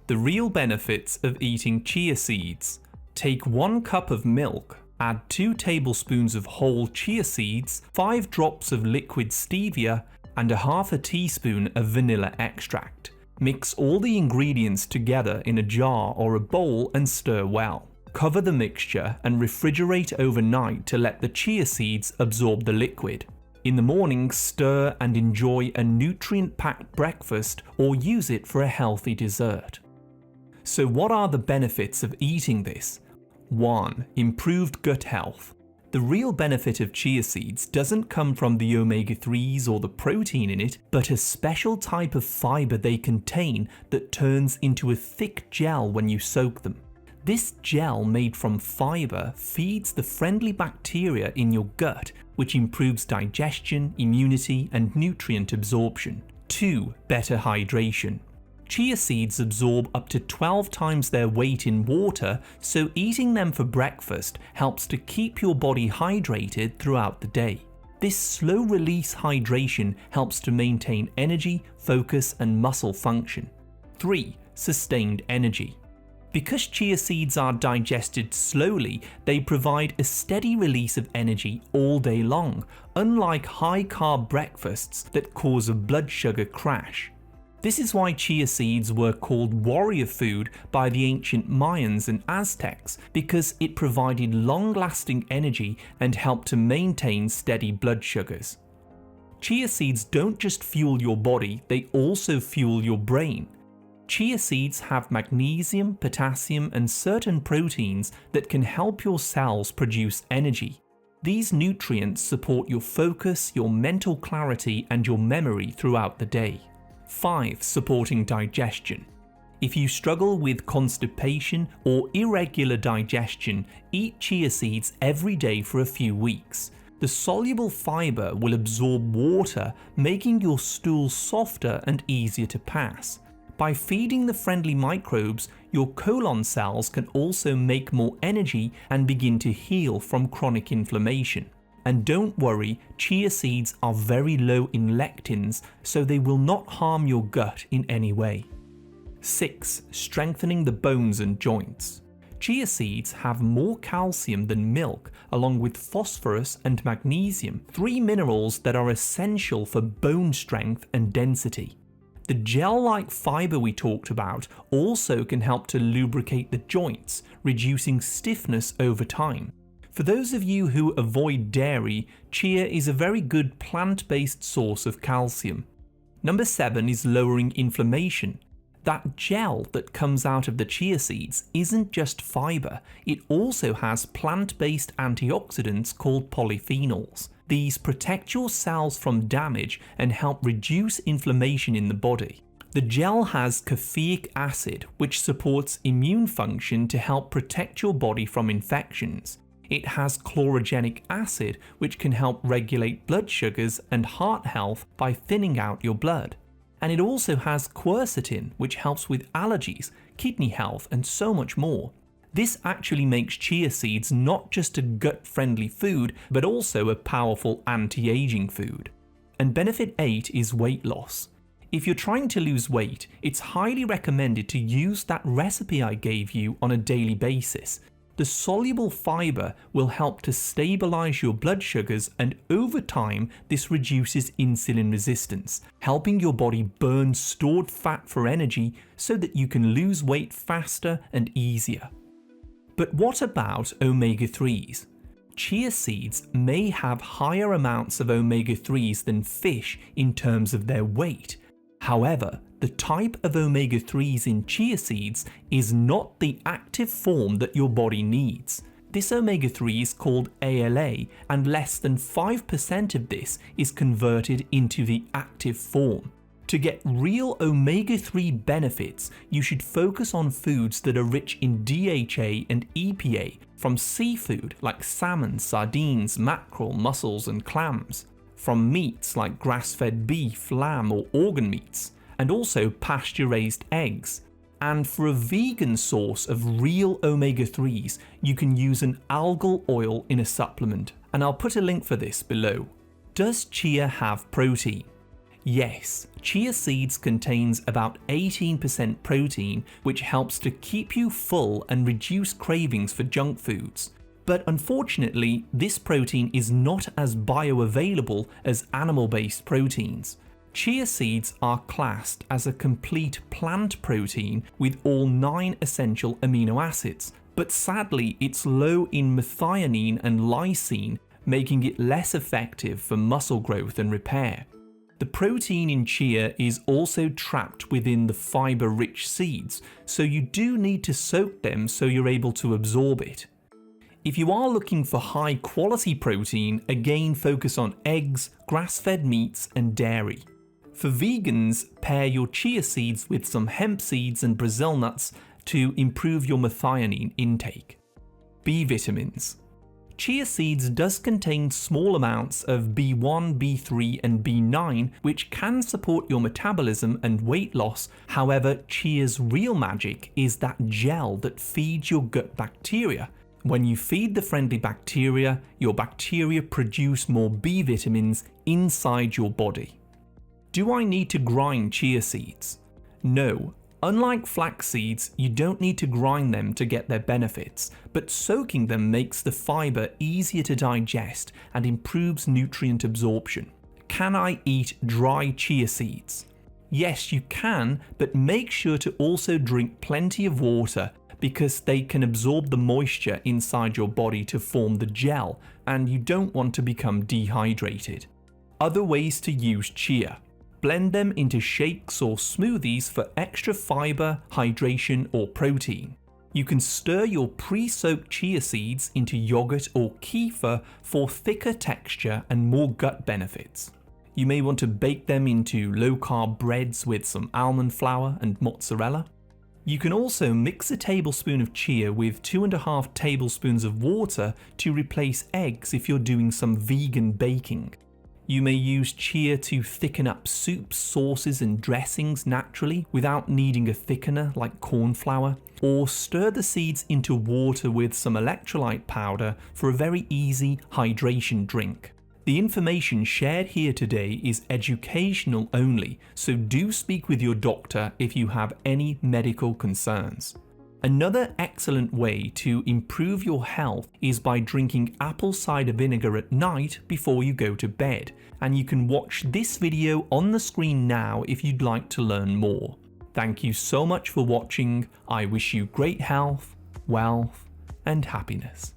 The real benefits of eating chia seeds. Take 1 cup of milk, add 2 tablespoons of whole chia seeds, 5 drops of liquid stevia, and a half a teaspoon of vanilla extract. Mix all the ingredients together in a jar or a bowl and stir well. Cover the mixture and refrigerate overnight to let the chia seeds absorb the liquid. In the morning, stir and enjoy a nutrient-packed breakfast or use it for a healthy dessert. So what are the benefits of eating this? 1. Improved gut health. The real benefit of chia seeds doesn't come from the omega-3s or the protein in it, but a special type of fiber they contain that turns into a thick gel when you soak them. This gel made from fiber feeds the friendly bacteria in your gut, which improves digestion, immunity, and nutrient absorption. 2. Better hydration. Chia seeds absorb up to 12 times their weight in water, so eating them for breakfast helps to keep your body hydrated throughout the day. This slow-release hydration helps to maintain energy, focus, and muscle function. 3. Sustained energy. Because chia seeds are digested slowly, they provide a steady release of energy all day long, unlike high-carb breakfasts that cause a blood sugar crash. This is why chia seeds were called warrior food by the ancient Mayans and Aztecs, because it provided long-lasting energy and helped to maintain steady blood sugars. Chia seeds don't just fuel your body, they also fuel your brain. Chia seeds have magnesium, potassium, and certain proteins that can help your cells produce energy. These nutrients support your focus, your mental clarity, and your memory throughout the day. 5. Supporting digestion. If you struggle with constipation or irregular digestion, eat chia seeds every day for a few weeks. The soluble fiber will absorb water, making your stool softer and easier to pass. By feeding the friendly microbes, your colon cells can also make more energy and begin to heal from chronic inflammation. And don't worry, chia seeds are very low in lectins, so they will not harm your gut in any way. 6. Strengthening the bones and joints. Chia seeds have more calcium than milk, along with phosphorus and magnesium, 3 minerals that are essential for bone strength and density. The gel-like fiber we talked about also can help to lubricate the joints, reducing stiffness over time. For those of you who avoid dairy, chia is a very good plant-based source of calcium. Number 7 is lowering inflammation. That gel that comes out of the chia seeds isn't just fiber, it also has plant-based antioxidants called polyphenols. These protect your cells from damage and help reduce inflammation in the body. The gel has caffeic acid, which supports immune function to help protect your body from infections. It has chlorogenic acid, which can help regulate blood sugars and heart health by thinning out your blood. And it also has quercetin, which helps with allergies, kidney health, and so much more. This actually makes chia seeds not just a gut-friendly food, but also a powerful anti-aging food. And benefit 8 is weight loss. If you're trying to lose weight, it's highly recommended to use that recipe I gave you on a daily basis. The soluble fiber will help to stabilize your blood sugars, and over time this reduces insulin resistance, helping your body burn stored fat for energy so that you can lose weight faster and easier. But what about omega-3s? Chia seeds may have higher amounts of omega-3s than fish in terms of their weight. However, the type of omega-3s in chia seeds is not the active form that your body needs. This omega-3 is called ALA, and less than 5% of this is converted into the active form. To get real omega-3 benefits, you should focus on foods that are rich in DHA and EPA from seafood like salmon, sardines, mackerel, mussels, and clams, from meats like grass-fed beef, lamb, or organ meats, and also pasture-raised eggs. And for a vegan source of real omega-3s, you can use an algal oil in a supplement, and I'll put a link for this below. Does chia have protein? Yes, chia seeds contains about 18% protein, which helps to keep you full and reduce cravings for junk foods. But unfortunately, this protein is not as bioavailable as animal-based proteins. Chia seeds are classed as a complete plant protein with all 9 essential amino acids, but sadly it's low in methionine and lysine, making it less effective for muscle growth and repair. The protein in chia is also trapped within the fiber-rich seeds, so you do need to soak them so you're able to absorb it. If you are looking for high-quality protein, again focus on eggs, grass-fed meats and dairy. For vegans, pair your chia seeds with some hemp seeds and Brazil nuts to improve your methionine intake. B vitamins. Chia seeds does contain small amounts of B1, B3 and B9, which can support your metabolism and weight loss. However, chia's real magic is that gel that feeds your gut bacteria. When you feed the friendly bacteria, your bacteria produce more B vitamins inside your body. Do I need to grind chia seeds? No. Unlike flax seeds, you don't need to grind them to get their benefits, but soaking them makes the fiber easier to digest and improves nutrient absorption. Can I eat dry chia seeds? Yes, you can, but make sure to also drink plenty of water because they can absorb the moisture inside your body to form the gel, and you don't want to become dehydrated. Other ways to use chia. Blend them into shakes or smoothies for extra fiber, hydration or protein. You can stir your pre-soaked chia seeds into yogurt or kefir for thicker texture and more gut benefits. You may want to bake them into low-carb breads with some almond flour and mozzarella. You can also mix a tablespoon of chia with 2.5 tablespoons of water to replace eggs if you're doing some vegan baking. You may use chia to thicken up soups, sauces and dressings naturally without needing a thickener like corn flour, or stir the seeds into water with some electrolyte powder for a very easy hydration drink. The information shared here today is educational only, so do speak with your doctor if you have any medical concerns. Another excellent way to improve your health is by drinking apple cider vinegar at night before you go to bed, and you can watch this video on the screen now if you'd like to learn more. Thank you so much for watching. I wish you great health, wealth, and happiness.